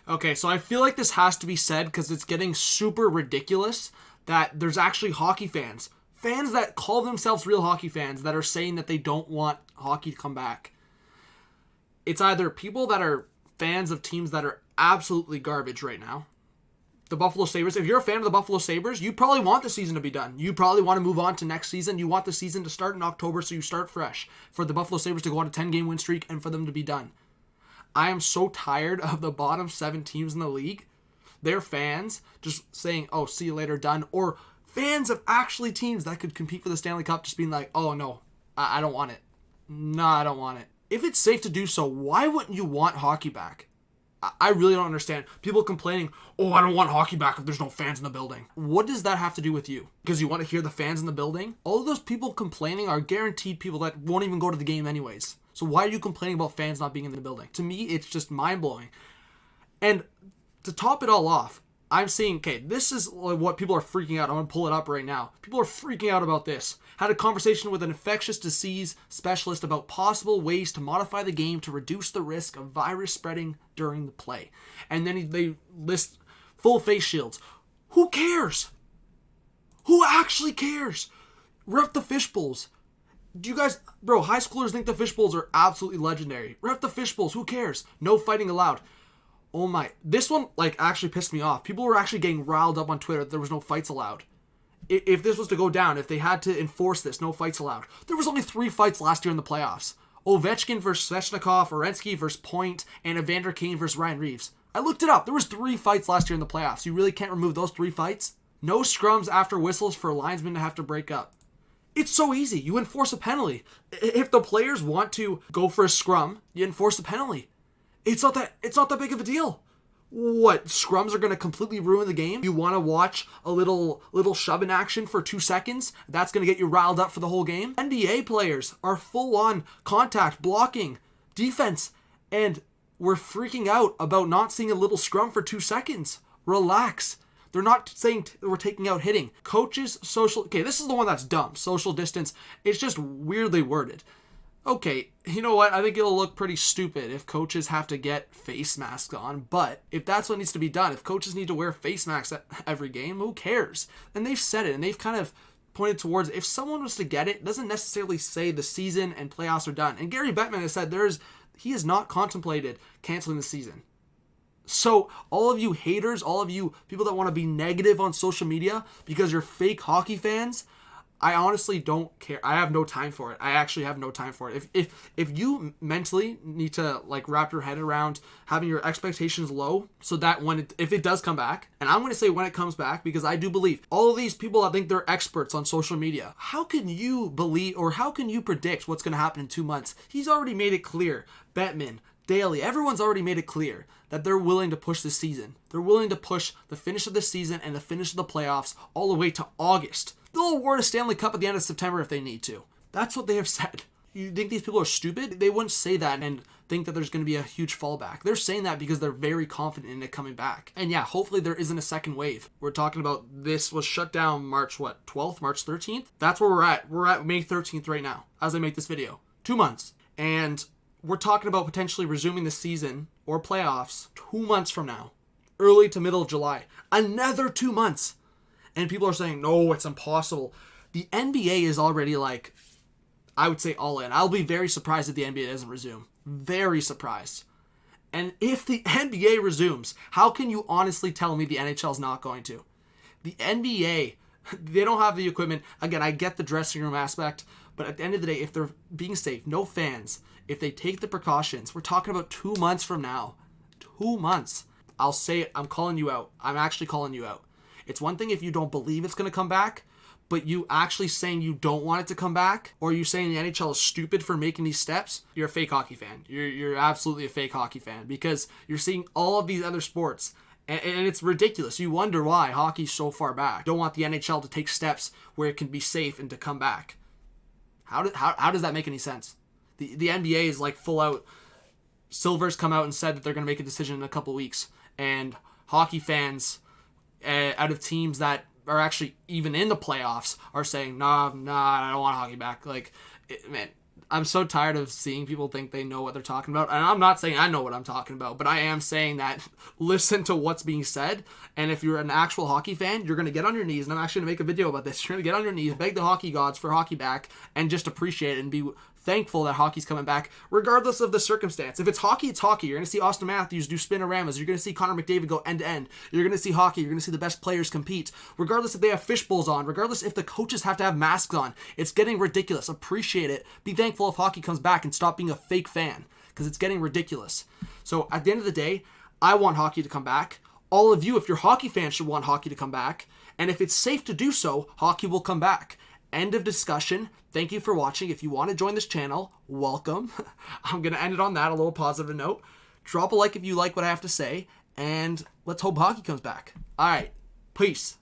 Okay, so I feel like this has to be said because it's getting super ridiculous that there's actually hockey fans that call themselves real hockey fans that are saying that they don't want hockey to come back. It's either people that are fans of teams that are absolutely garbage right now. The Buffalo Sabres, if you're a fan of the Buffalo Sabres, you probably want the season to be done. You probably want to move on to next season. You want the season to start in October so you start fresh. For the Buffalo Sabres to go on a 10-game win streak and for them to be done. I am so tired of the bottom 7 teams in the league. Their fans just saying, oh, see you later, done. Or fans of actually teams that could compete for the Stanley Cup just being like, oh, no, I don't want it. No, I don't want it. If it's safe to do so, why wouldn't you want hockey back? I really don't understand. People complaining, oh, I don't want hockey back if there's no fans in the building. What does that have to do with you? Because you want to hear the fans in the building? All of those people complaining are guaranteed people that won't even go to the game anyways. So why are you complaining about fans not being in the building? To me, it's just mind-blowing. And to top it all off, I'm seeing, okay, this is what people are freaking out. I'm going to pull it up right now. People are freaking out about this. Had a conversation with an infectious disease specialist about possible ways to modify the game to reduce the risk of virus spreading during the play. And then they list full face shields. Who cares? Who actually cares? Rep the fishbowls. Do you guys, bro, high schoolers think the fishbowls are absolutely legendary. Rep the fishbowls. Who cares? No fighting allowed. Oh my, this one actually pissed me off. People were actually getting riled up on Twitter that there was no fights allowed. If this was to go down, if they had to enforce this, no fights allowed. There was only 3 fights last year in the playoffs. Ovechkin versus Svechnikov, Orensky versus Point, and Evander Kane versus Ryan Reeves. I looked it up. There was 3 fights last year in the playoffs. You really can't remove those 3 fights? No scrums after whistles for linesmen to have to break up. It's so easy. You enforce a penalty. If the players want to go for a scrum, you enforce a penalty. It's not that big of a deal. What, scrums are going to completely ruin the game? You want to watch a little shove in action for 2 seconds? That's going to get you riled up for the whole game? NBA players are full on contact, blocking, defense, and we're freaking out about not seeing a little scrum for 2 seconds. Relax. They're not saying we're taking out hitting. Coaches, social... Okay, this is the one that's dumb. Social distance. It's just weirdly worded. Okay, you know what? I think it'll look pretty stupid if coaches have to get face masks on, but if that's what needs to be done, if coaches need to wear face masks at every game, who cares? And they've said it, and they've kind of pointed towards if someone was to get it doesn't necessarily say the season and playoffs are done. And Gary Bettman has said he has not contemplated canceling the season. So all of you haters, all of you people that want to be negative on social media because you're fake hockey fans, I honestly don't care. I have no time for it. I actually have no time for it. If you mentally need to wrap your head around having your expectations low so that if it does come back, and I'm going to say when it comes back because I do believe all of these people that think they're experts on social media, how can you believe or how can you predict what's going to happen in 2 months? He's already made it clear. Bettman, Daly, everyone's already made it clear that they're willing to push this season. They're willing to push the finish of the season and the finish of the playoffs all the way to August. They'll award a Stanley Cup at the end of September if they need to. That's what they have said. You think these people are stupid? They wouldn't say that and think that there's going to be a huge fallback. They're saying that because they're very confident in it coming back. And yeah, hopefully there isn't a second wave. We're talking about this was shut down March 12th, March 13th? That's where we're at. We're at May 13th right now as I make this video. 2 months. And we're talking about potentially resuming the season or playoffs 2 months from now. Early to middle of July. Another 2 months. And people are saying, no, it's impossible. The NBA is already I would say all in. I'll be very surprised if the NBA doesn't resume. Very surprised. And if the NBA resumes, how can you honestly tell me the NHL is not going to? The NBA, they don't have the equipment. Again, I get the dressing room aspect, but at the end of the day, if they're being safe, no fans, if they take the precautions, we're talking about 2 months from now. 2 months. I'll say it. I'm calling you out. I'm actually calling you out. It's one thing if you don't believe it's going to come back, but you actually saying you don't want it to come back, or you saying the NHL is stupid for making these steps, you're a fake hockey fan. You're absolutely a fake hockey fan because you're seeing all of these other sports, and it's ridiculous. You wonder why hockey's so far back. You don't want the NHL to take steps where it can be safe and to come back. How does that make any sense? The NBA is full out. Silver's come out and said that they're going to make a decision in a couple weeks, and hockey fans out of teams that are actually even in the playoffs are saying, nah, I don't want hockey back. Man, I'm so tired of seeing people think they know what they're talking about. And I'm not saying I know what I'm talking about, but I am saying that listen to what's being said. And if you're an actual hockey fan, you're going to get on your knees. And I'm actually going to make a video about this. You're going to get on your knees, beg the hockey gods for hockey back, and just appreciate it and be thankful that hockey's coming back, regardless of the circumstance. If it's hockey, it's hockey. You're going to see Austin Matthews do spinoramas. You're going to see Connor McDavid go end to end. You're going to see hockey. You're going to see the best players compete. Regardless if they have fishbowls on, regardless if the coaches have to have masks on. It's getting ridiculous. Appreciate it. Be thankful if hockey comes back and stop being a fake fan, because it's getting ridiculous. So at the end of the day, I want hockey to come back. All of you, if you're hockey fans, should want hockey to come back. And if it's safe to do so, hockey will come back. End of discussion. Thank you for watching. If you want to join this channel, welcome. I'm going to end it on that, a little positive note. Drop a like if you like what I have to say, and let's hope hockey comes back. All right. Peace.